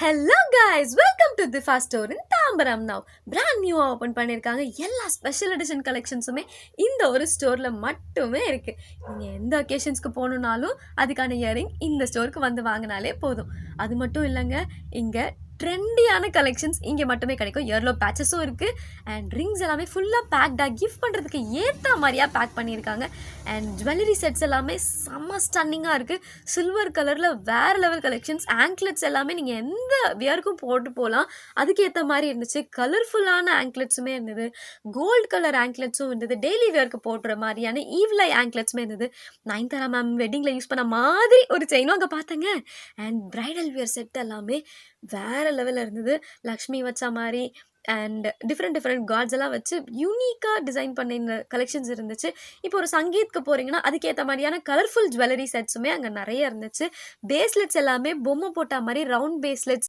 Hello guys, welcome to the fast store in Tambaram. Now brand new open பண்ணியிருக்காங்க. எல்லா special edition கலெக்ஷன்ஸுமே இந்த ஒரு ஸ்டோரில் மட்டுமே இருக்குது. நீங்கள் எந்த ஒகேஷன்ஸ்க்கு போகணுன்னாலும் அதுக்கான இயரிங் இந்த ஸ்டோருக்கு வந்து வாங்கினாலே போதும். அது மட்டும் இல்லைங்க, இங்கே ட்ரெண்டியான கலெக்ஷன்ஸ் இங்கே மட்டுமே கிடைக்கும். இயர்லோ பேச்சஸும் இருக்குது அண்ட் ரிங்ஸ் எல்லாமே ஃபுல்லாக பேக்டாக கிஃப்ட் பண்ணுறதுக்கு ஏற்ற மாதிரியாக பேக் பண்ணியிருக்காங்க. அண்ட் ஜுவல்லரி செட்ஸ் எல்லாமே செம்ம ஸ்டன்னிங்காக இருக்குது. சில்வர் கலரில் வேறு லெவல் கலெக்ஷன்ஸ். ஆங்க்லெட்ஸ் எல்லாமே நீங்கள் எந்த வியருக்கும் போட்டு போகலாம், அதுக்கேற்ற மாதிரி இருந்துச்சு. கலர்ஃபுல்லான ஆங்க்லெட்ஸுமே இருந்தது, கோல்டு கலர் ஆங்க்லெட்ஸும் இருந்தது, டெய்லி வியருக்கு போடுற மாதிரியான ஈவ்லை ஆங்க்லெட்ஸுமே இருந்தது. நயன்தாரா மேம் வெட்டிங்கில் யூஸ் பண்ண மாதிரி ஒரு செயினும் அங்கே பார்த்தேங்க. அண்ட் ப்ரைடல் வியர் செட் எல்லாமே வேறு லெவலில் இருந்தது. லக்ஷ்மி வச்ச மாதிரி அண்ட் டிஃப்ரெண்ட் கார்ட்ஸ் எல்லாம் வச்சு யூனிக்காக டிசைன் பண்ணின கலெக்ஷன்ஸ் இருந்துச்சு. இப்போ ஒரு சங்கீத்க்கு போகிறீங்கன்னா அதுக்கேற்ற மாதிரியான கலர்ஃபுல் ஜுவல்லரி செட்ஸுமே அங்கே நிறைய இருந்துச்சு. பேஸ்லெட்ஸ் எல்லாமே பொம்மை போட்ட மாதிரி ரவுண்ட் பேஸ்லெட்ஸ்